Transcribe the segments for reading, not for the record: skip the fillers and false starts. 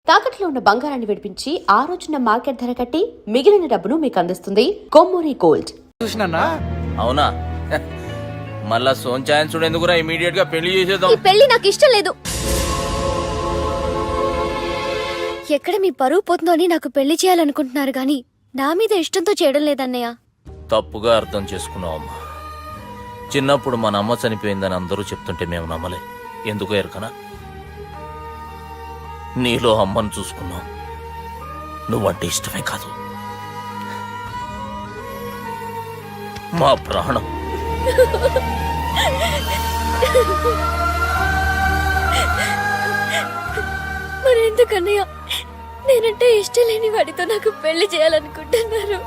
తాకట్లో ఉన్న బంగారాన్ని విడిపించి ఆ రోజున మార్కెట్ ధర కట్టి మిగిలిన డబ్బును మీకు అందిస్తుంది కొమ్మూరి గోల్డ్. చూసినా అవునా? మళ్ళా సోంచాయన్ చూడేందుకురా ఇమీడియట్ గా పెళ్లి చేసేద్దాం. ఈ పెళ్లి నాకు ఇష్టం లేదు. ఎక్కడ మీ పరువు పోతుందో అని నాకు పెళ్లి చేయాలనుకుంటున్నారు గాని నా మీద ఇష్టంతో చేయడం లేదన్నయ్య. తప్పుగా అర్థం చేసుకున్నావమ్మా. చిన్నప్పుడు మన అమ్మ చనిపోయిందని అందరూ చెప్తుంటే మేము నమ్మలే. ఎందుకు ఎరకనా? నీలో అమ్మను చూసుకున్నావు. నువ్వంటే ఇష్టమే కాదు, మా ప్రాణం. మరెందుకన్నయ్య నేనంటే ఇష్టం లేని వాడితో నాకు పెళ్లి చేయాలనుకుంటున్నారు?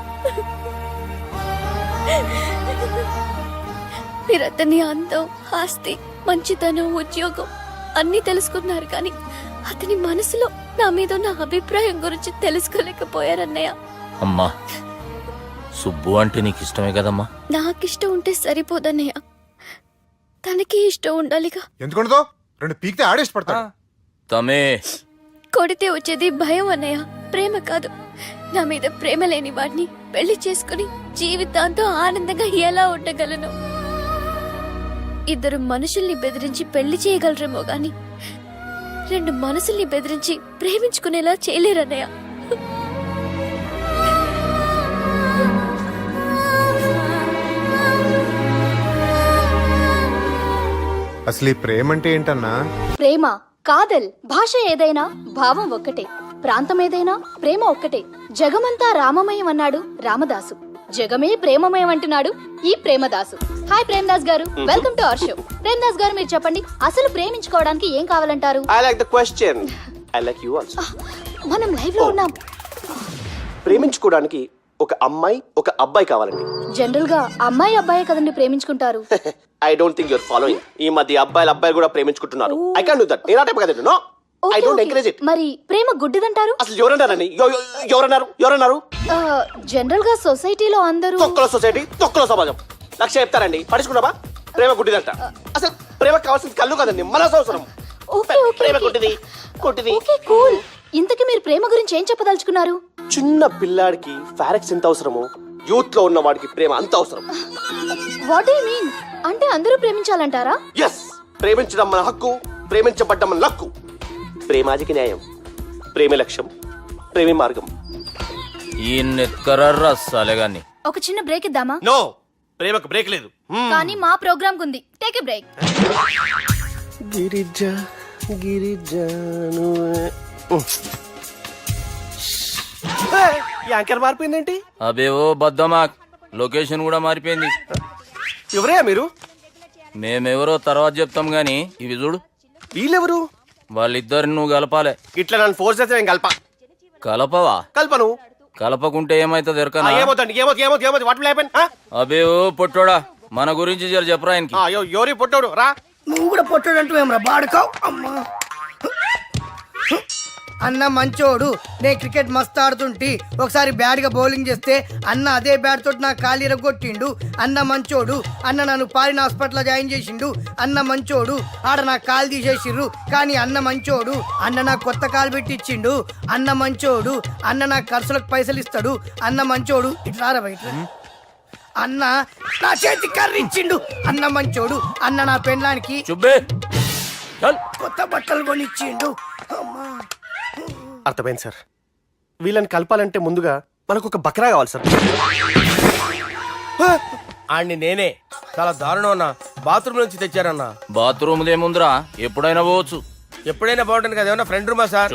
మీరు అతని అందం, ఆస్తి, మంచితనం, ఉద్యోగం అన్ని తెలుసుకున్నారు కానీ అతని మనసులో నా మీద ఉన్న అభిప్రాయం గురించి తెలుసుకోలేకపోయారన్నయ్య. అమ్మా, సుబ్బు అంటే నీకు ఇష్టమే కదమ్మా? నాకిష్టం ఉంటే సరిపోదన్నయ్య, తనకి ఇష్టం ఉండాలిగా. ఎందుకుండదో? రెండు పీకితే ఆడేసి పడతా. తమే కొడితే వచ్చేది భయం అన్నయ్య, ప్రేమ కాదు. నా మీద ప్రేమ లేని వాడిని పెళ్లి చేసుకుని జీవితాంతో ఆనందంగా ఎలా ఉండగలను? ఇద్దరు మనుషుల్ని బెదిరించి పెళ్లి చేయగలరేమో గాని రెండు మనసుల్ని బెదిరించి ప్రేమించుకునేలా చేయలేరన్నయ్య. అసలు ఈ ప్రేమ అంటే ఏంటన్నా? ప్రేమ కాదల్ భాష ఏదైనా భావం ఒక్కటే, ప్రాంతం ఏదైనా ప్రేమ ఒక్కటే. జగమంతా రామమయం అన్నాడు రామదాసు, జగమే ప్రేమమయం అంటున్నాడు ఈ ప్రేమదాసు. హాయ్ ప్రేమదాస్ గారు, welcome to our show. Premadasa గారు, మీరు చెప్పండి, అసలు ప్రేమించుకోవడానికి ఏం కావాలంటారు? I like the question. I like you also. మనం లైవ్ లో ఉన్నాం. ప్రేమించుకోవడానికి ఒక అమ్మాయి ఒక అబ్బాయి కావాలండి. జనరల్ గా అమ్మాయి అబ్బాయి కదండి ప్రేమించుకుంటారు. I don't think you're following. ఈ మధ్య అబ్బాయిలు కూడా ప్రేమించుకుంటున్నారు. I can't do that. నేను ఆ టైప్ కదండి. No. I don't encourage it. మరి ప్రేమ గుడ్డిదంటారు? అసలు ఎవరన్నారని? ఎవరన్నారు? జనరల్ గా సొసైటీలో అందరూ తొక్కలో సొసైటీ, తొక్కలో సమాజం లక్ష చెప్తారండి. పడుచుకున్నావా? ప్రేమ గుడ్డిదంట. అసలు ప్రేమ కావాల్సింది కళ్ళు కదండి, మనసు అవసరం. ప్రేమ గుడ్డిది. Okay cool. ఇంతకీ మీరు ప్రేమ గురించి ఏం చెప్పదలుచుకున్నారు? చిన్న పిల్లాడికి ఫారెక్స్ ఎంత అవసరమో యూత్ లో ఉన్న వాడికి ప్రేమ అంత అవసరం. What do you mean? అంటే అందరూ ప్రేమించాలంటారా? ఎస్, ప్రేమించడం మన హక్కు, ప్రేమించబడ్డం మన లక్కు. ప్రేమాజికి న్యాయం, ప్రేమ లక్ష్యం, ప్రేమి మార్గం. ఈ నెత్కరర్రా సాలేగాన్ని. ఒక చిన్న బ్రేక్ ఇద్దామా? నో, ప్రేమకు బ్రేక్ లేదు. కానీ మా ప్రోగ్రామ్ కుంది. Take a break. Girija anchor మారిపోయిందేంటి? అబేవో బద్దమా, లొకేషన్ కూడా మారిపోయింది. ఎవరయ్యా మీరు? మేమెవరో తర్వాత చెప్తాం గాని ఇవి చూడు. వీళ్ళెవరు? వాళ్ళిద్దరిని నువ్వు కలపాలే. ఇట్లా నన్ను ఫోర్స్ చేస్తే నేను కలపవా? కల్పను. కలపకుంటే ఏమైతుంది ఎరకనా? ఏమవుతుంది? What will happen? అబేవో పొట్టోడా, మన గురించి జర చెప్పరా ఆయనకి. ఎవరి పొట్టోడు రా. నువ్వు కూడా పొట్టాడు అంటూ ఏమరా బాడుకావు? అమ్మా అన్న మంచోడు, నేను క్రికెట్ మస్తు ఆడుతుంటి, ఒకసారి బ్యాట్ గా బౌలింగ్ చేస్తే అన్న అదే బ్యాట్ తోటి నా కాలు ఇరగొట్టిండు. అన్న మంచోడు, అన్న నన్ను పాలిన హాస్పిటల్ జాయిన్ చేసిండు. అన్న మంచోడు, ఆడ నా కాలు తీసేసిర్రు కానీ అన్న మంచోడు, అన్న నాకు కొత్త కాలు పెట్టి ఇచ్చిండు. అన్న మంచోడు, అన్న నాకు ఖర్చులకు పైసలు ఇస్తాడు. అన్న మంచోడు, ఇట్లా బయట అన్న నా చేతి కర్రీ ఇచ్చిండు. అన్న మంచోడు, అన్న నా పెళ్ళానికి కొత్త బట్టలు కొనిచ్చిండు. అమ్మా అర్థమైంది సార్. వీళ్ళని కలపాలంటే ముందుగా మనకు ఒక బక్రా కావాలి సార్. ఆడిని నేనే చాలా దారుణం అన్నా. బాత్రూమ్ నుంచి తెచ్చారన్నా. బాత్రూమ్ దేముందిరా, ఎప్పుడైనా పోవచ్చు. ఎప్పుడైనా బాగుంటుంది కదా. ఏమన్నా ఫ్రెండ్ రూమా సార్?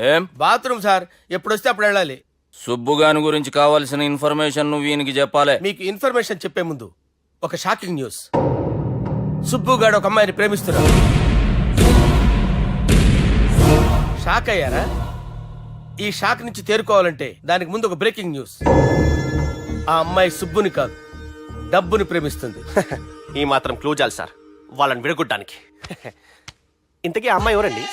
ఏం బాత్రూమ్ సార్, ఎప్పుడు వస్తే అప్పుడు వెళ్ళాలి. సుబ్బుగాని గురించి కావాల్సిన ఇన్ఫర్మేషన్ నువ్వు ఈయనకి చెప్పాలి. మీకు ఇన్ఫర్మేషన్ చెప్పే ముందు ఒక షాకింగ్ న్యూస్. సుబ్బుగాడు ఒక అమ్మాయిని ప్రేమిస్తున్నాడు. షాక్ అయ్యారా? ఈ షాక్ నుంచి తేరుకోవాలంటే దానికి ముందు ఒక బ్రేకింగ్ న్యూస్. ఆ అమ్మాయి సుబ్బుని కాదు, డబ్బుని ప్రేమిస్తుంది. ఈ మాత్రం క్లూ చాలు సార్ వాళ్ళని విడగొట్టడానికి. ఇంతకీ ఆ అమ్మాయి ఎవరండి?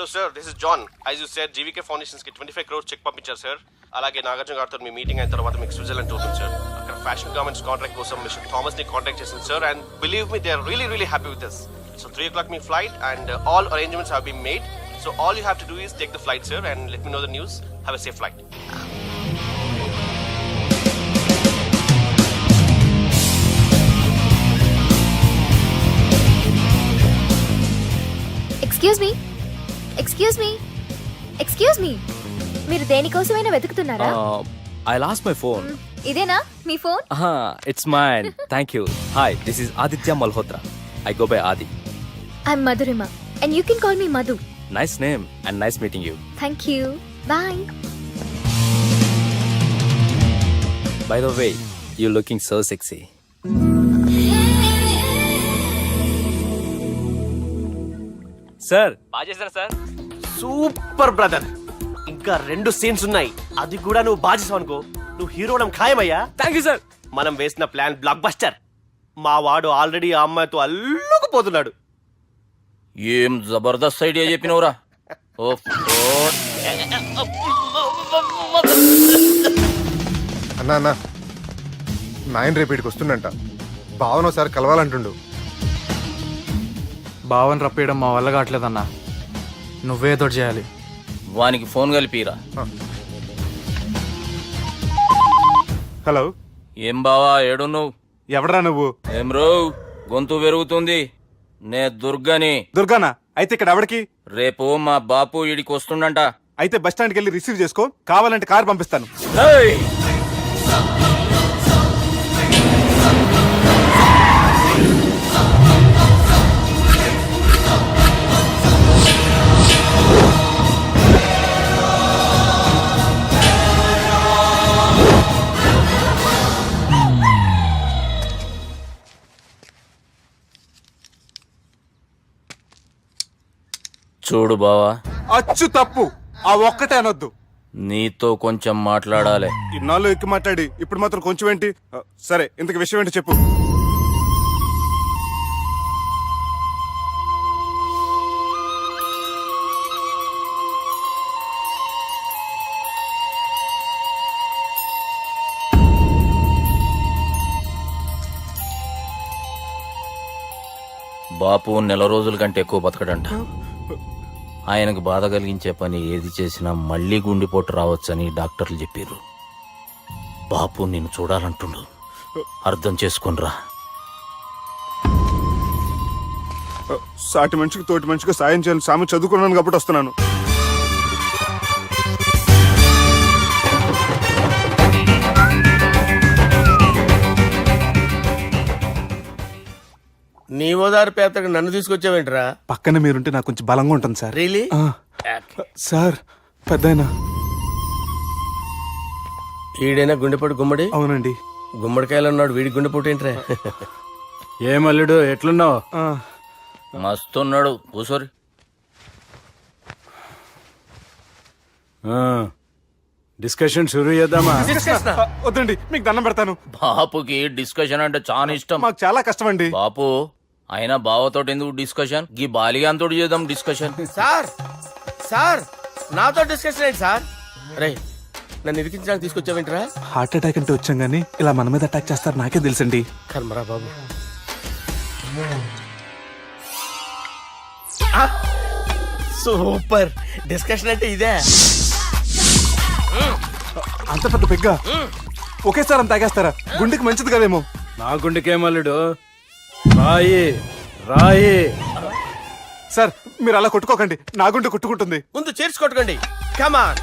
Hello sir, this is John. As you said GVK foundations కి 25 crores చెక్ పంపించారు సార్. అలాగే నాగార్జున గారితో మీ మీటింగ్ అయిన తర్వాత మీకు స్విట్జర్లాండ్ టూర్ ఉంది సార్. అక్కడ ఫ్యాషన్ గార్మెంట్స్ కాంట్రాక్ట్ కోసం మిస్టర్ థామస్ ని కాంటాక్ట్ చేసింది sir. And believe me, they are really happy with this. So 3 o'clock మీ flight and all arrangements have been made. So all you have to do is take the flight sir and let me know the news. Have a safe flight. Excuse me మీరు దేనికోసమైనా వెతుకుతున్నారా? I lost my phone. ఇదేనా మీ phone? It's mine. Thank you. Hi, this is Aditya Malhotra. I go by Adi. I'm Madhurima and you can call me Madhu. Nice name and nice meeting you. Thank you. Bye. By the way, you're looking so sexy. Sir, బాగా చేశారా sir? Super brother. ఇంకా 2 scenes ఉన్నాయి, అది కూడా నువ్వు బాధ్యసం అనుకో, నువ్వు hero అవడం ఖాయమయ్యా. Thank you, sir. మనం వేసిన ప్లాన్ బ్లాక్ బస్టర్. మా వాడు ఆల్రెడీ ఆ అమ్మాయితో అల్లుకుపోతున్నాడు. ఏం జబర్దస్త్ ఐడియా చెప్పినవురా. అన్నా నాయన రేపు ఇక్కడికి వస్తుండంట. భావన ఒకసారి కలవాలంటుండు. భావన రప్పేయడం మా వల్ల కావట్లేదన్నా, నువ్వేదో చేయాలి. వానికి ఫోన్ కలిపిరా. హలో, ఏం బావా ఏడు నువ్వు? ఎవడరా నువ్వు? ఏం రో గొంతు పెరుగుతుంది. నే దుర్గని. దుర్గానా? అయితే ఇక్కడ ఎవడికి? రేపు మా బాపు ఈడికి వస్తుండంట. అయితే బస్ స్టాండ్కి వెళ్ళి రిసీవ్ చేసుకో, కావాలంటే కార్ పంపిస్తాను. ఏయ్! చూడు బావా, అచ్చు తప్పు, ఆ ఒక్కటే అనొద్దు. నీతో కొంచెం మాట్లాడాలి. ఇన్నాళ్ళు ఎక్కి మాట్లాడి ఇప్పుడు మాత్రం కొంచెం ఏంటి? సరే, ఇంతకు విషయం ఏంటి చెప్పు. బాపు 4 రోజుల కంటే ఎక్కువ బతకడంట. ఆయనకు బాధ కలిగించే పని ఏది చేసినా మళ్ళీ గుండెపోటు రావచ్చని డాక్టర్లు చెప్పారు. బాపు నిన్ను చూడాలంటుండు, అర్థం చేసుకునిరా. సాటి మనిషికి తోటి మనిషికి సాయం చేయాలని సామెత చదువుకున్నాను కాబట్టి వస్తున్నాను. నీ ఓదారు పేదకు నన్ను తీసుకొచ్చావేంట్రా? పక్కన మీరుంటే నాకు కొంచెం బలంగా ఉంటుంది సార్. రియలీ? సార్, పెద్దయినా. ఈడైనా గుండెపోటు గుమ్మడి? అవునండి. గుమ్మడికాయలు ఉన్నాడు, వీడి గుండెపోటు ఏంట్రా? ఏమల్లుడు ఎట్లున్నావు? మస్తున్నాడు. కూసోరి. డిస్కషన్ షురూ చేద్దామా? వద్దండి, మీకు దండం పెడతాను. బాపుకి డిస్కషన్ అంటే చాలా ఇష్టం. మాకు చాలా కష్టం అండి. బాపు అయినా బావతో ఎందుకు డిస్కషన్? గీ బాలిగాంతోటి చేద్దాం డిస్కషన్. సార్ సార్, నాతో డిస్కషన్ ఏంటి సార్? రే, నన్ను ఇరికించడానికి తీసుకొచ్చావేంట్రా? హార్ట్ అటాక్ అంటే వచ్చాం గానీ ఇలా మన మీద అటాక్ చేస్తారు నాకే తెలుసండి. కర్మరా బాబు. సూపర్, డిస్కషన్ అంటే ఇదే. అంత పెద్ద పెగ్గ ఒకేసారి అంత తాగేస్తారా? గుండెకి మంచిది కదేమో. నా గుండెకేమల్లుడు, రాయి రాయి. సార్, మీరు అలా కొట్టుకోకండి, నా గుండె కొట్టుకుంటుంది. ముందు చేర్చి కొట్టుకోండి. కమాన్.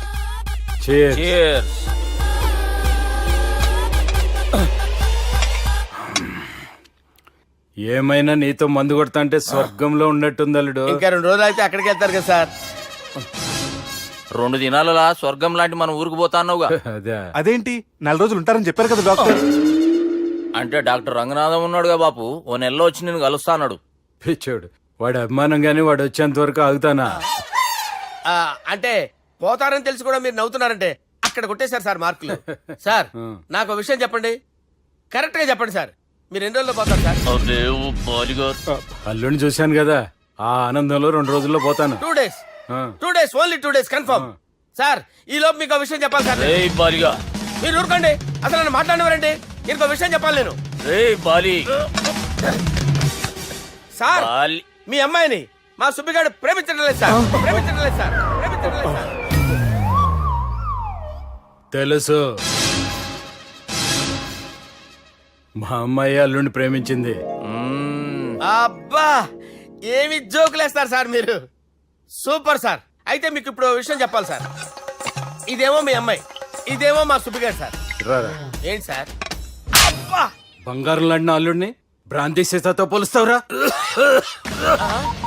Cheers. ఏమైనా నీతో మందు కొడతా అంటే స్వర్గంలో ఉన్నట్టుంది అల్లుడు. ఇంకా 2 రోజులు అయితే అక్కడికి వెళ్తారు కదా సార్. 2 దినాలలా స్వర్గం లాంటి మనం ఊరికి పోతాన్నావుగా. అదే అదేంటి, 4 రోజులు ఉంటారని చెప్పారు కదా డాక్టర్. అంటే డాక్టర్ రంగనాథం ఉన్నాడుగా బాపు, ఓ నెలలో వచ్చి నేను కలుస్తాన్నాడు. పిచ్చోడు, వాడు అభిమానం గాని వాడు వచ్చేంత వరకు ఆగుతానా? అంటే పోతారని తెలిసి కూడా మీరు నవ్వుతున్నారంటే అక్కడ కొట్టేశారు సార్ మార్కులు. సార్, నాకు ఒక విషయం చెప్పండి, కరెక్ట్ గా చెప్పండి సార్. మీరు ఎన్ని రోజుల్లో పోతారు సార్? అల్లుడిని చూశాను కదా, ఆ ఆనందంలో 2 రోజుల్లో పోతాను. 2 days. 2 days, only 2 days confirm. Sir ఈ లోపు మీకు విషయం చెప్పాలి సార్. రేయ్ బాలిగా, మీరు ఊరుకోండి, అసలు నన్ను మాట్లాడినవారండి. ఇంకో విషయం చెప్పాలి నేను. రేయ్ బాలి, సార్ బాలి. మీ అమ్మాయిని మా సుబ్బిగాడు ప్రేమించడం లేదు సార్. ప్రేమించడం లేదు సార్. ప్రేమించడం లేదు సార్. తెలుసు, మా అమ్మాయి అల్లుడిని ప్రేమించింది. అబ్బా ఏమి జోకులేస్తారు సార్ మీరు. Super sir. అయితే మీకు ఇప్పుడు ఓ విషయం చెప్పాలి సార్. ఇదేమో మీ అమ్మాయి, ఇదేమో మా సుబ్బిగాడు సార్. రారా. ఏంటి సార్? అబ్బా బంగారం లాంటి అల్లుడిని భ్రాంతి సీతతో పోలుస్తావురా?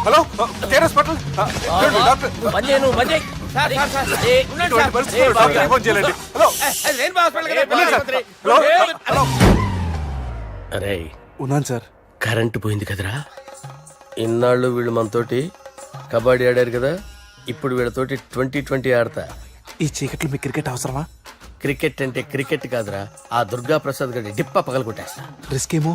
హలో కేరస్ పట్ల డాక్టర్ పని చేయను, పని చేయి. సార్ సార్ సార్ ఉండండి ఇటువంటి సార్. పరిస్థితుల్లో డాక్టర్ ఫోన్ చేయాలండి. హలో రెయిన్బో హాస్పిటల్ కదా, పిల్లల ఆసుపత్రి. హలో అరే ఉన్నాను సార్. కరెంటు పోయింది కదరా. ఇన్నాళ్ళు వీళ్ళు మనతోటి కబడ్డీ ఆడారు కదా, ఇప్పుడు వీళ్ళతోటి 2020 ఆడతా. ఈ చీకట్లో మీ క్రికెట్ అవసరమా? క్రికెట్ అంటే క్రికెట్ కాదురా, ఆ దుర్గా ప్రసాద్ గారి డిప్ప పగల కొట్టేస్తా. రిస్క్ ఏమో.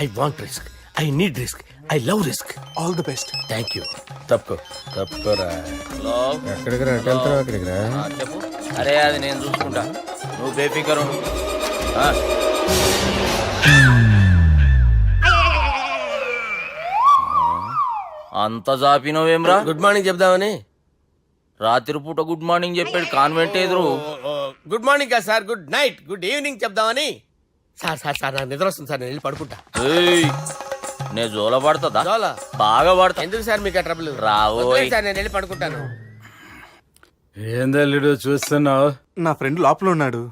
I want risk, I need risk, I love risk. All the best. Thank you. తప్పుకోరా. హలో, ఎక్కడికి రా? వెళ్తున్నావు అక్కడికి రా. చెప్పు. అరే అది నేను చూసుకుంటా, నువ్వు బేఫికర్ ఉండు. అంత జాపినవేమ్రా? గుడ్ మార్నింగ్ చెప్దామని. రాత్రి పూట గుడ్ మార్నింగ్ చెప్పాడు కాన్వెంట్ ఎదురు. గుడ్ మార్నింగ్ కాదు sir, good night, good evening చెప్దామని. సార్ సార్ సార్ నాకు నిద్ర వస్తుంది సార్, నేను వెళ్ళి పడుకుంటా. ఏయ్, నే జోల పడుతుందా? జోలా? బాగా పడతా. ఎందుకు సార్ మీకు ఆ ట్రబుల్? రావోయ్. వదిలేయ్ సార్, నేను వెళ్ళి పడుకుంటాను. ఏందల్లుడు చూస్తున్నావు? నా ఫ్రెండ్ లోపల ఉన్నాడు.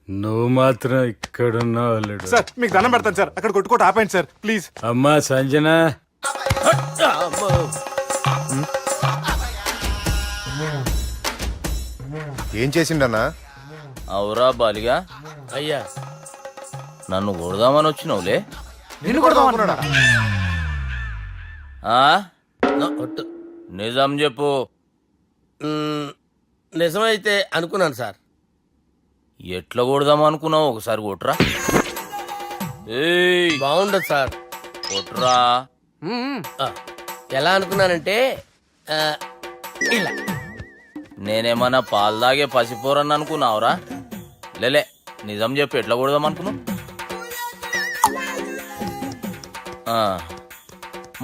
నువ్వు మాత్రం ఇక్కడున్నావు అల్లుడు. సార్ మీకు దండం పెడతాను సార్, అక్కడ కొట్టుకోట ఆపండి సార్ ప్లీజ్. అమ్మా సంజన, అమ్మో. ఏం చేసిండన్నా? అవురా బాలిగా, అయ్యా నన్ను కొడదామని వచ్చినావులే. నిన్ను కొడదామనుకున్నాడా? ఒట్టు. నిజం చెప్పు. నిజమైతే అనుకున్నాను సార్. ఎట్లా కొడదాం అనుకున్నావు? ఒకసారి కొట్రా. ఏయ్, బాగుండదు సార్. కొట్రా. ఆ, ఎలా అనుకున్నానంటే ఆ, ఇలా. నేనేమన్నా పాలు తాగే పసిపోరని అనుకున్నావురా? లేలే, నిజం చెప్పు, ఎట్లా కొడదాం అనుకున్నావు?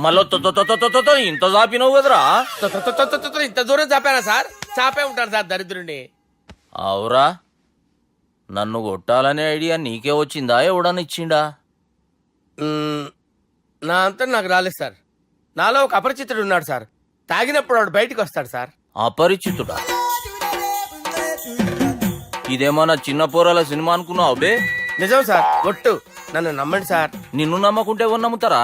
మళ్ళీ ఇంత చాపినావు కదరా? ఇంత దూరం చాపానా సార్? చాపే ఉంటాను సార్ దరిద్రుడిని. అవురా, నన్ను కొట్టాలనే ఐడియా నీకే వచ్చిందా? ఎవడన్నా ఇచ్చిండా? నా అంతా నాకు రాలేదు సార్. నాలో ఒక అపరిచితుడు ఉన్నాడు సార్. తాగినప్పుడు వాడు బయటికి వస్తాడు సార్. అపరిచితుడా? ఇదేమన్నా చిన్న పోరాల సినిమా అనుకున్నావు బే? నిజం సార్, ఒట్టు. నన్ను నమ్మండి సార్. నిన్ను నమ్మకుంటే ఎవరు నమ్ముతారా?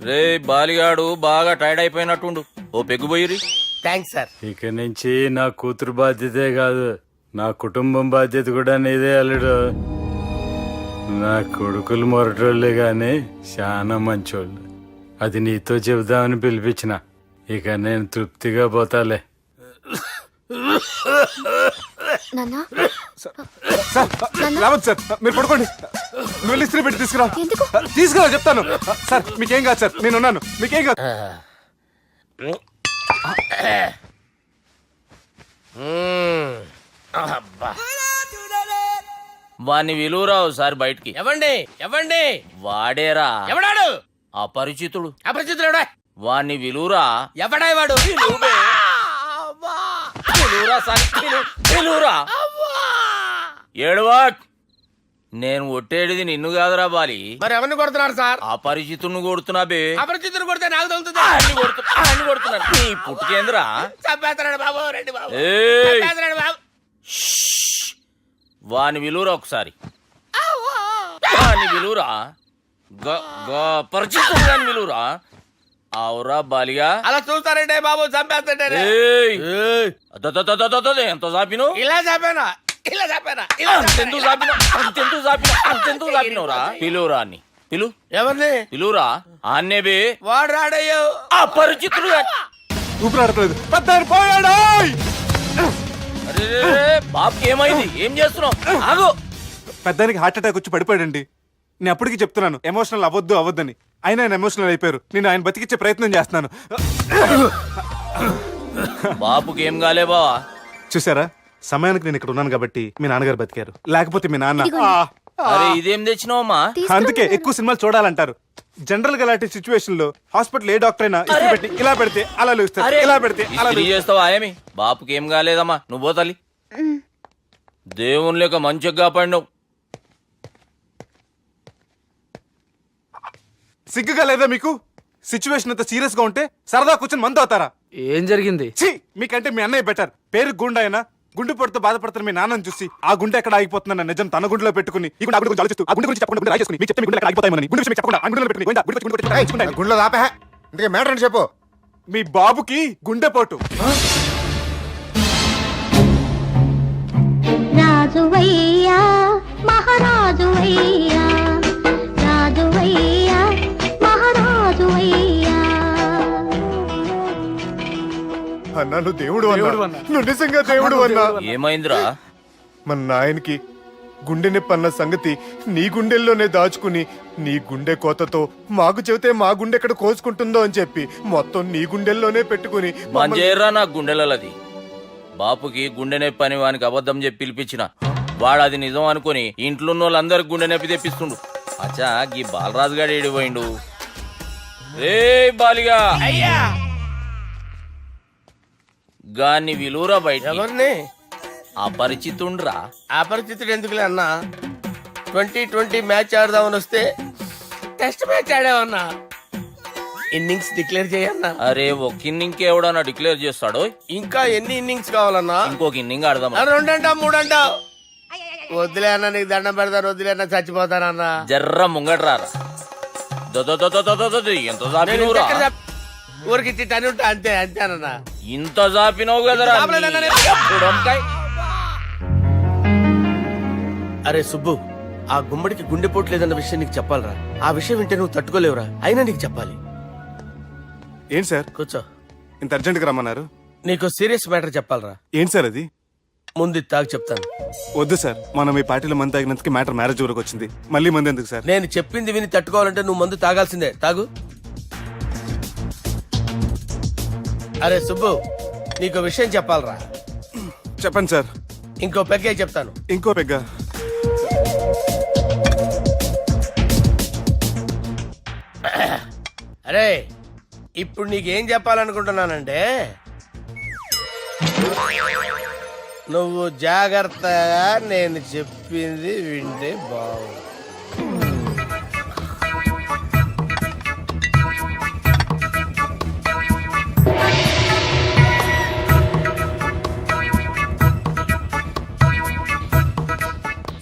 రే బాలిగాడు బాగా టైర్డ్ అయిపోయినట్టుండు, ఓ పెగ్గుబోయిరి. Thanks sir. ఇక నుంచి నా కూతురు బాధ్యతే కాదు, నా కుటుంబం బాధ్యత కూడా నీదే అల్లుడు. నా కొడుకులు మొరటోళ్ళే గాని చాలా మంచోళ్ళు. అది నీతో చెబుదామని పిలిపించిన. ఇక నేను తృప్తిగా పోతాలే. నాన్నా, సార్ రావద్దు సార్, మీరు పడుకోండి. నువ్వు వెళ్ళి ఇస్త్రీ పెట్టి తీసుకురా. ఎందుకు? తీసుకురా చెప్తాను. సార్ మీకేం కాదు సార్, నేను ఉన్నాను. మీకేం కాదు. అబ్బా. వాణ్ణి విలువరా ఒకసారి బయటికి. ఎవండి ఎవండి? వాడేరా, ఎవడాడు? అపరిచితుడు. అపరిచితుడు ఎవడా? వాణ్ణి విలువరా. ఎవడా వాడు? విలువరా సార్, విలువరా. ఏడవా, నేను ఒట్టేడిది నిన్ను కాదురా బాలి. మరి ఎవరిని కొడుతున్నారు సార్? అపరిచితుడిని కొడుతున్నా బే. అపరిచితుడు కొడితే నాకు తగులుతుంది. అన్ని కొడుతున్నా. నీ పుట్టుకేంద్రా? చంపేస్తున్నాడు బాబు, రండి బాబు. ఏయ్, చంపేస్తున్నాడు బాబు. వాని విలువరా ఒకసారి. వాని విలువరా. పరిచితుడు గాని విలువరా. అవురా బాలిగా. అలా చూస్తారంటే బాబు, చంపేస్తాడే. ఏయ్, ఎంత చాపిను? ఇలా చంపానా? ఇలా చంపానా? అంతెందుకు చాపినవురా? పిలువురా అన్ని. పిలు. ఎవరిని పిలువురా. ఆన్నే బే. వాడు రాడయ్యో. అపరిచితుడు గాని. ఊపిరాడట్లేదు. పెద్ద పోయాడు. అరే బాబుకి ఏమైంది? ఏం చేస్తున్నావు? ఆగు. పెద్దానికి హార్ట్ అటాక్ వచ్చి పడిపోయాడండి. నేను అప్పటికి చెప్తున్నాను ఎమోషనల్ అవ్వద్దని. అయినా ఆయన ఎమోషనల్ అయిపోయారు. నేను ఆయన బతికిచ్చే ప్రయత్నం చేస్తున్నాను. బాపుకి ఏం కాలే బావా? చూసారా, సమయానికి నేను ఇక్కడ ఉన్నాను కాబట్టి మీ నాన్నగారు బతికారు, లేకపోతే మీ నాన్న అరే ఇదేం తెచ్చినావమ్మా? అందుకే ఎక్కువ సినిమాలు చూడాలంటారు. జనరల్ గా అలాంటి సిచ్యువేషన్ లో హాస్పిటల్ ఏ డాక్టర్ అయినా ఇస్త్రీ పెట్టి ఇలా పెడితే అలా లేస్తారు, ఇలా పెడితే అలా ఇస్త్రీ చేస్తావా ఏమి? బాపుకి ఏం కాలేదమ్మా, నువ్వు పోతల్లి. దేవుని లేక మంచిగా పడినావు. సిగ్గుగా లేదా మీకు? సిచ్యువేషన్ అంత సీరియస్ గా ఉంటే సరదా కూర్చొని మందు అవుతారా? ఏం జరిగింది? ఛీ, మీకంటే మీ అన్నయ్య బెటర్. పేరు గుండె అయినా గుండె పొడితో బాధపడుతున్న మీ నాన్నని చూసి ఆ గుండె ఎక్కడ ఆగిపోతుందన్న నిజం తన గుండెలో పెట్టుకుని ఈ గుండె గురించి ఆలోచిస్తూ ఆ గుండె గురించి చెప్పకుండా గుండె రాజేసుకుని మీకు చెప్తే మీ గుండె ఎక్కడ ఆగిపోతాయని గుండె విషయం చెప్పకుండా ఆ గుండెలో పెట్టుకుని గుండె గుండె గుండె గుండె రాయించుకుంటాను. గుండెలో ఆపే ఇందుకే మ్యాటర్ అని చెప్పు. మీ బాబుకి గుండెపోటు. రాజువయ్యా మహారాజువయ్యా, రాజువయ్యా మహారాజువయ్యా. అన్నా నువ్వు దేవుడు అన్నా, నువ్వు నిజంగా దేవుడు అన్నా. ఏమైందిరా? మన నాయనకి గుండె నొప్పి అన్న సంగతి నీ గుండెల్లోనే దాచుకుని నీ గుండె కోతతో మాకు చెబితే మా గుండె ఎక్కడ కోసుకుంటుందో అని చెప్పి మొత్తం నీ గుండెల్లోనే పెట్టుకుని మంజేరా నా గుండెలది. బాపుకి గుండె నొప్పి అని వానికి అబద్ధం చెప్పి పిలిపించిన వాడు అది నిజం అనుకుని ఇంట్లో ఉన్న వాళ్ళందరికి గుండె నొప్పి తెప్పిస్తుండు. అచ్చా గీ బాలరాజు గారు ఏడిపోయిండు. రే బాలిగా అయ్యా గాన్ని విలువరా బయట. ఎవరిని? అపరిచితుండ్రా. అపరిచితుడు ఎందుకులే అన్నా, 2020 మ్యాచ్ ఆడదామని వస్తే టెస్ట్ మ్యాచ్ ఆడామన్నా, ఇన్నింగ్స్ డిక్లేర్ చేయన్నా. అరే ఒక ఇన్నింగ్ ఎవడన్నా డిక్లేర్ చేస్తాడో? ఇంకా ఎన్ని ఇన్నింగ్స్ కావాలన్నా? ఇంకొక ఇన్నింగ్ ఆడదాం. 2 అంటావు 3 అంటావు. వద్దులే అన్న, నీకు దండం పెడతాను, వద్దులే అన్న, చచ్చిపోతానన్నా. జర్ర ముంగట్రారా. ఎంత జాపినవురా? ఊరికి టని ఉంటా అంతే, అంతేనన్నా. ఇంత జాపినవు కదరా. అరే సుబ్బు, ఆ గుమ్మడికి గుండెపోటు లేదన్న విషయం నీకు చెప్పాలరా. ఆ విషయం వింటే నువ్వు తట్టుకోలేవురా, అయినా నీకు చెప్పాలి. ఏంటి సార్ కూర్చో. ఇంత అర్జెంట్ గా రమ్మన్నారు? నీకు సీరియస్ మ్యాటర్ చెప్పాలరా. ఏంటి సార్ అది? ముందు ఇది తాగు చెప్తాను. వద్దు సార్, మనం ఈ పార్టీలో మంది తాగినందుకు మ్యాటర్ మ్యారేజ్ వరకు వచ్చింది, మళ్ళీ మంది ఎందుకు సార్? నేను చెప్పింది విని తట్టుకోవాలంటే నువ్వు మందు తాగాల్సిందే. తాగు. అరే సుబ్బు, నీకు విషయం చెప్పాలరా. చెప్పండి సార్. ఇంకో పెగ్గే చెప్తాను. ఇంకో పెగ్గా? అరే ఇప్పుడు నీకేం చెప్పాలనుకుంటున్నానంటే, నువ్వు జాగ్రత్తగా నేను చెప్పింది వింటే బాగుంది.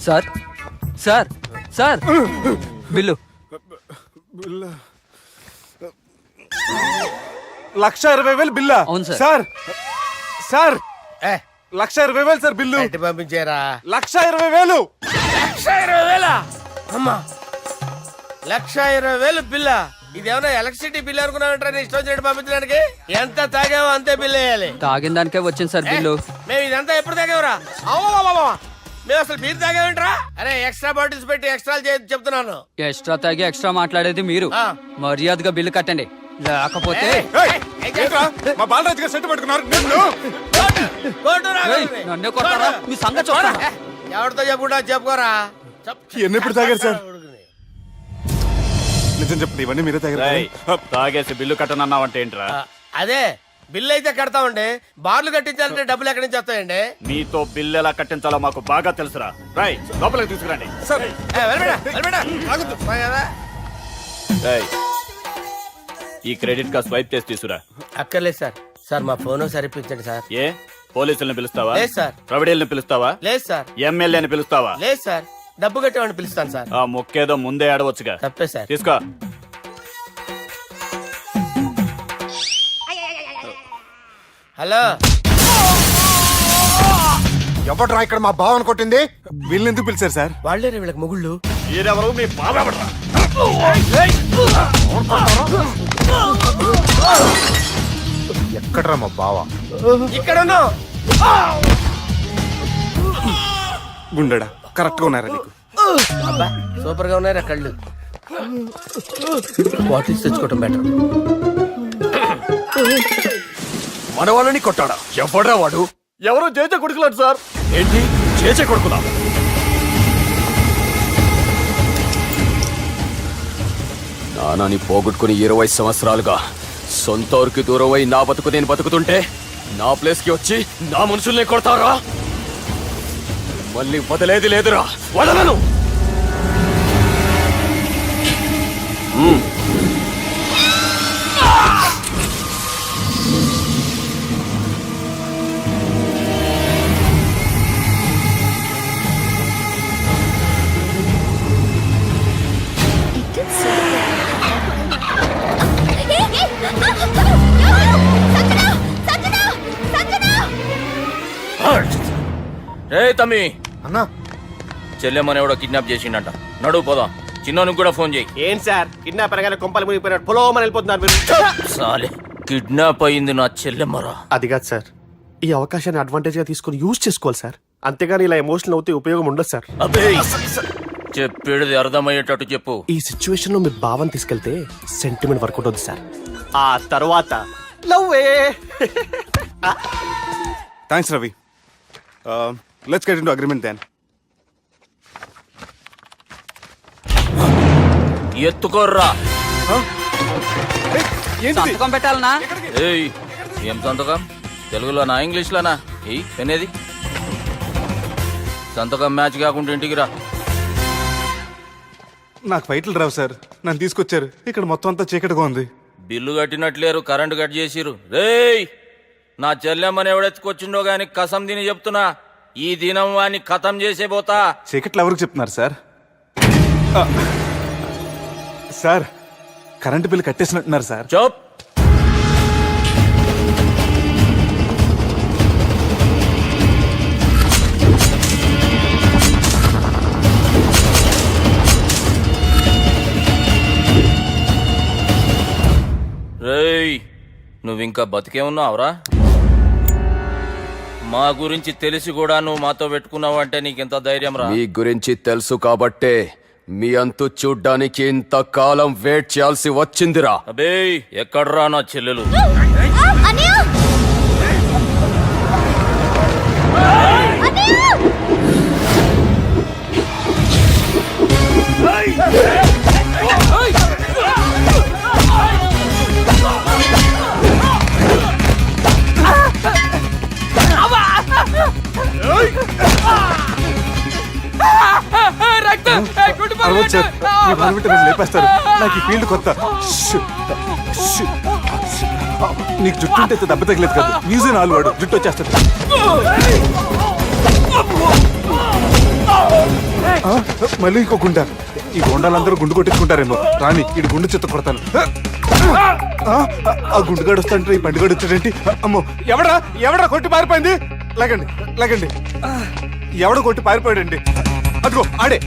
Sir sir sir bill. 1,20,000 బిల్లా? అవును సార్. సార్ సార్ ఏ 1,20,000 సార్ బిల్లు. ఎట్టి పంపించేరా. 1,20,000. 1,20,000 అమ్మా, 1,20,000 బిల్లా? ఇదేమన్నా ఎలక్ట్రిసిటీ బిల్ అనుకున్నామంటారా? నీ ఇష్టం వచ్చినట్టు పంపించడానికి. ఎంత తాగావో అంతే బిల్ వేయాలి. తాగిన దానికే వచ్చింది సార్ బిల్లు. మేము ఇదంతా ఎప్పుడు తాగేవరా? మేము అసలు మీరు తాగేమంటారా? అరే ఎక్స్ట్రా బాటిల్స్ పెట్టి ఎక్స్ట్రా చెప్తున్నాను. ఎక్స్ట్రా తాగి ఎక్స్ట్రా మాట్లాడేది మీరు. ఆ. మర్యాదగా బిల్లు కట్టండి, లేకపోతే ఏయ్, ఏంట్రా? మా బాలరాజు గారు సెట్ పట్టుకున్నారు. ఏయ్, నన్నే కొడతారా? మీ సంగతి చూడరా? ఎవరితో చెప్పుకుంటా చెప్పుకోరా. ఎన్ని ఎప్పుడు తాగారు సార్? నిజం చెప్పండి, ఇవన్నీ మీరే తాగారు. తాగేసి బిల్లు కట్టనన్నావంటే ఏంట్రా? అదే బిల్లు అయితే కడతామండి, బార్లు కట్టించాలంటే డబ్బులు ఎక్కడి నుంచి వస్తాయండి? మీతో బిల్లు ఎలా కట్టించాలో మాకు బాగా తెలుసురా. రై లోపలికి తీసుకురండి. సార్ ఈ క్రెడిట్ కార్డ్ స్వైప్ చేసి తీసుకురా. అక్కర్లేదు సార్. సార్ మా ఫోన్ సరిపించండి సార్. ఏ పోలీసుల్ని పిలుస్తావా? లేదు సార్. ప్రొవిడీల్ని పిలుస్తావా? లేదు సార్. ఎమ్మెల్యేని పిలుస్తావా? లేదు సార్. డబ్బు కట్టేవాడిని పిలుస్తాను సార్. ఆ మొక్కేదో ముందే ఆడవచ్చుగా. తప్పే సార్. తీసుకో. హలో, ఎవడ్రా ఇక్కడ మా బావని కొట్టింది? వీళ్ళని ఎందుకు పిలిచారు సార్? వాళ్ళేరే వీళ్ళకి మొగుళ్ళు. మీరెవరు? మీ బాబు ఎవడ్రా? ఎక్కడ్రా మా బావ? ఇక్కడ ఉన్నావు. గుండెడా కరెక్ట్ గా ఉన్నారా నీకు? అబ్బా సూపర్ గా ఉన్నారా కళ్ళు. బాటిల్స్ తెచ్చుకోవటం బెటర్. మన వాళ్ళని కొట్టాడా? ఎవడ్రా వాడు? ఎవరో జేజ కొడుకులాడు సార్. ఏంటి చేచే కొడుకులా? నానాని పోగొట్టుకుని 20 సంవత్సరాలుగా సొంత ఊరికి దూరమై నా బతుకు నేను బతుకుతుంటే నా ప్లేస్ కి వచ్చి నా మనుషుల్ని కొడతారా? మళ్ళీ వదిలేది లేదురా, వదలను. రే తమ్మి, అన్నా చెల్లెమ్మని ఎవడో కిడ్నాప్ చేసిండట. నడువు పోదాం. చిన్నోనికి కూడా ఫోన్ చేయి. ఏంటి సార్ కిడ్నాప్ అనగానే కొంపలు మునిగిపోయినట్టు పొలోమని వెళ్ళిపోతున్నారు మీరు? సాలే, కిడ్నాప్ అయింది నా చెల్లెమ్మరా. అది కాదు సార్, ఈ అవకాశాన్ని అడ్వాంటేజ్ గా తీసుకొని యూజ్ చేసుకోవాలి సార్. అంతేగాని ఇలా ఎమోషనల్ అవుతే ఉపయోగం ఉండదు సార్. అబ్బే, చెప్పేది అర్థమయ్యేటట్టు చెప్పు. ఈ సిచ్యువేషన్ లో మీ భావం తీసుకెళ్తే సెంటిమెంట్ వర్కౌట్ అవుతుంది సార్. ఆ తర్వాత లవ్వే. Thanks Ravi. Let's get into agreement then. ఎత్తుకోర్రా. ఏంటి పెట్టాలనా? ఏయ్, ఏం సంతకం? తెలుగులోనా ఇంగ్లీష్లోనా? ఈ పెనేది సంతకం మ్యాచ్ కాకుండా ఇంటికి రా. నాకు ఫైట్లు రావు సార్, నన్ను తీసుకొచ్చారు. ఇక్కడ మొత్తం అంతా చీకటిగా ఉంది. బిల్లు కట్టినట్లేరు, కరెంటు కట్ చేసిరు. రేయ్, నా చెల్లెమ్మని ఎవడెత్తుకొచ్చిండో గాని కసం తిని చెప్తున్నా, ఈ దినం వాణ్ణి ఖతం చేసే పోతా. చీకట్లో ఎవరికి చెప్తున్నారు సార్? సార్, కరెంటు బిల్లు కట్టేసినట్టున్నారు సార్. చోప్. రేయ్, నువ్వింకా బతికే ఉన్నావురా? మా గురించి తెలిసి కూడా నువ్వు మాతో పెట్టుకున్నావంటే నీకెంత ధైర్యం రా? మీ గురించి తెలుసు కాబట్టే మీ అంతు చూడ్డానికి ఇంతకాలం వెయిట్ చేయాల్సి వచ్చిందిరా. అబే, ఎక్కడ్రా నా చెల్లెలు? అరవదు సార్, మీ బాధపెట్టి నన్ను లేపేస్తారు. నాకు ఈ ఫీల్డ్ కొత్త. Shoe, shoe. నీకు జుట్టు ఉంటే దెబ్బ తగలేదు కాదు, మ్యూజియం ఆలు వాడు జుట్టు వచ్చేస్తుంది. మళ్ళీ ఇంకో గుండ. ఈ గుండాలందరూ గుండు కొట్టించుకుంటారేమో. రాని ఇటు గుండు చెత్త కొడతాను. ఆ గుండుగాడు వస్తాంటే ఈ పండుగడు వచ్చాడేంటి? అమ్మో, ఎవడా కొట్టి పారిపోయింది? లాగండి లాగండి. ఎవడ కొట్టి పారిపోయాడండి? అదిగో ఆడే.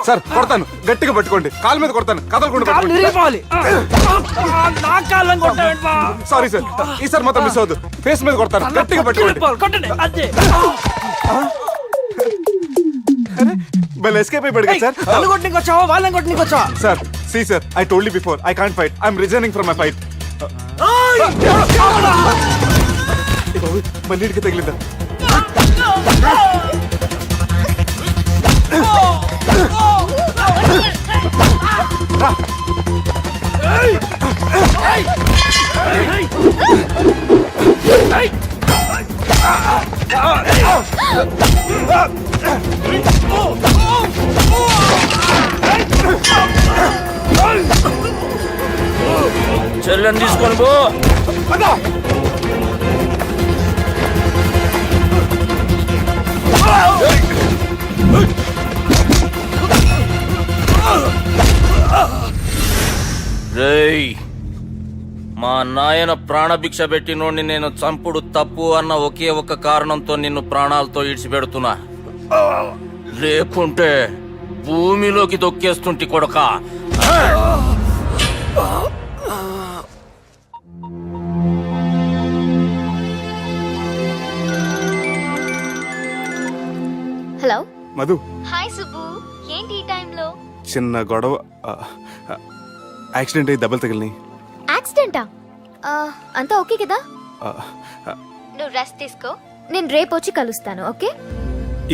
సార్ కొడతాను, గట్టిగా పట్టుకోండి. కాలు మీద కొడతాను, కదలకుండా పట్టుకోండి. సారీ సార్, ఈసారి మాత్రం మిస్ అవద్దు. ఫేస్ మీద కొడతాను, గట్టిగా పట్టుకోండి. ఎస్కేప్ అయిపోయాడు కదా sir. Sir, see sir, I told you before, I can't fight. I'm resigning from my fight. మళ్ళీ ఇడికి తగిలిందా? చెల్లెని తీసుకొని పో. రేయ్, మా నాయన ప్రాణభిక్ష పెట్టినోడిని నేను చంపుడు తప్పు అన్న ఒకే ఒక కారణంతో నిన్ను ప్రాణాలతో ఇడిచిపెడుతున్నా. లేకుంటే భూమిలోకి దొక్కేస్తుంటి కొడక. హలో మధు, హాయ్ సుబ్బు, ఏంటి ఈ టైంలో? చిన్న గొడవ. యాక్సిడెంట్ అయ్యి దెబ్బలు తగిలినాయి. యాక్సిడెంటా? అంతా ఓకే కదా? నువ్వు రెస్ట్ తీసుకో, నేను రేపు వచ్చి కలుస్తాను. ఓకే?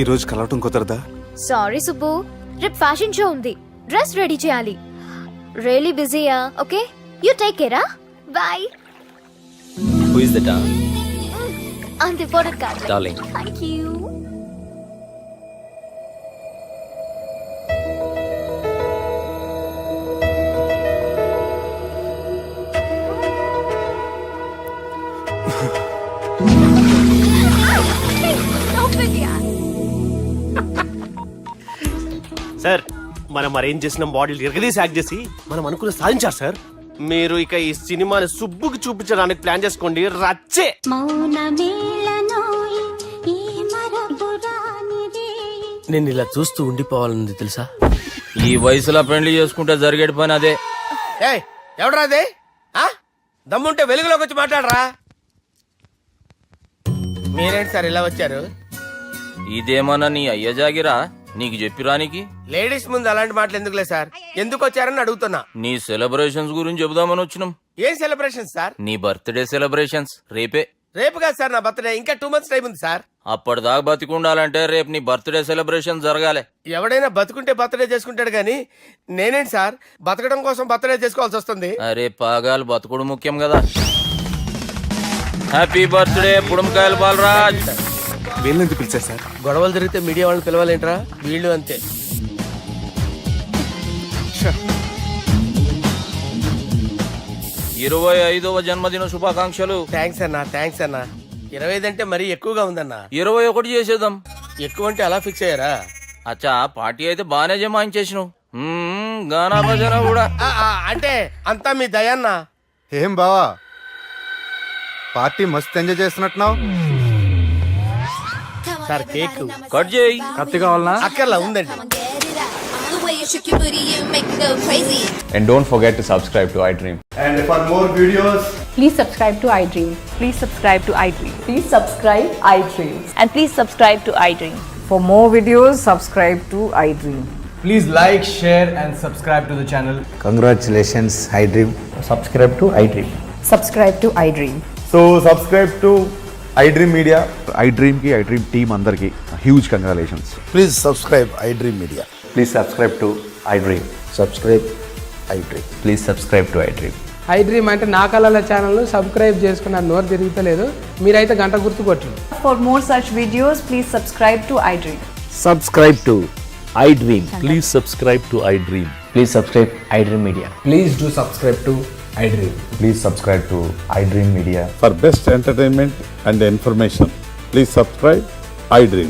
ఈ రోజు కలవటం కుదరదా? సారీ సుబ్బు, రేపు ఫ్యాషన్ షో ఉంది, డ్రెస్ రెడీ చేయాలి. రియలీ బిజీయా? ఓకే, యూ టేక్ కేరా, బాయ్. Who is that? అంత ఇంపార్టెంట్ కాదు. Darling. Thank you. సార్ మనం అరేంజ్ చేసిన బాడీలు ఎరగదీసి యాక్ట్ చేసి మనం అనుకున్న సాధించారు సార్. మీరు ఇక ఈ సినిమాని సుబ్బుకి చూపించడానికి ప్లాన్ చేసుకోండి. రచ్చే. నేను ఇలా చూస్తూ ఉండిపోవాలని తెలుసా? ఈ వయసులో పెళ్లి చేసుకుంటే జరిగేటి పని అదే. ఎవడరా అదే? దమ్ముంటే వెలుగులోకి వచ్చి మాట్లాడరా. మీరేంటి సార్ ఇలా వచ్చారు? ఇదేమన్నా నీ అయ్య జాగిరా నీకు చెప్పిరానికి? లేడీస్ ముందు అలాంటి మాటలు ఎందుకులే సార్, ఎందుకు వచ్చారని అడుగుతున్నా. నీ సెలబ్రేషన్స్ గురించి చెబుదామని వచ్చినాం. ఏం సెలబ్రేషన్ సార్? నీ బర్త్డే సెలబ్రేషన్స్ రేపే. రేపు కాదు సార్ నా బర్త్డే, ఇంకా 2 months టైం ఉంది సార్. అప్పటిదాకా బతికుండాలంటే రేపు నీ బర్త్డే సెలబ్రేషన్ జరగాలి. ఎవడైనా బతుకుంటే బర్త్డే చేసుకుంటాడు కానీ నేనేంటి సార్ బతకడం కోసం బర్త్డే చేసుకోవాల్సి వస్తుంది? అరే పాగాలు బతుకుడు ముఖ్యం కదా. హ్యాపీ బర్త్డే పుడమకాయలు బాలరాజ్. వీళ్ళెందుకు పిలిచారు సార్? గొడవలు జరిగితే మీడియా వాళ్ళని పిలవాలేంట్రా? వీళ్ళు అంతే. 25వ జన్మదిన శుభాకాంక్షలు. థ్యాంక్స్ అన్నా, థ్యాంక్స్ అన్నా. 25 అంటే మరీ ఎక్కువగా ఉందన్నా. 21 చేసేద్దాం. ఎక్కువ అంటే అలా ఫిక్స్ అయ్యారా? అచ్చా పార్టీ అయితే బానే జమాయించేసినావు. గానా భజన కూడా. అంటే అంతా మీ దయన్నా. ఏం బావా పార్టీ మస్తు ఎంజాయ్ చేస్తున్నట్టున్నావు. సార్ కేక్ కట్ చేయి. కత్తి కావాలనా? అక్కర్లా ఉందండి. And don't forget to subscribe to iDream. And for more videos, Please subscribe to iDream. Please subscribe to iDream. Please subscribe iDream. And please subscribe to iDream. For more videos, subscribe to iDream. Please like, share and subscribe to the channel. Congratulations, iDream. Subscribe to iDream. Subscribe to iDream. So subscribe to iDream Media. iDream ki iDream team andarki huge congratulations. Please subscribe iDream Media. Please subscribe to iDream. Subscribe iDream. Please subscribe to iDream. iDream అంటే నా కళల channel subscribe చేసుకున్న నోరు తిరుగుతలేదు, మీరైతే గంట గుర్తు కొట్టండి. For more such videos, please subscribe to iDream. Subscribe to iDream. Please subscribe to iDream. Please subscribe iDream Media. Please do subscribe to iDream. Please subscribe to iDream Media. For best entertainment and information, please subscribe iDream.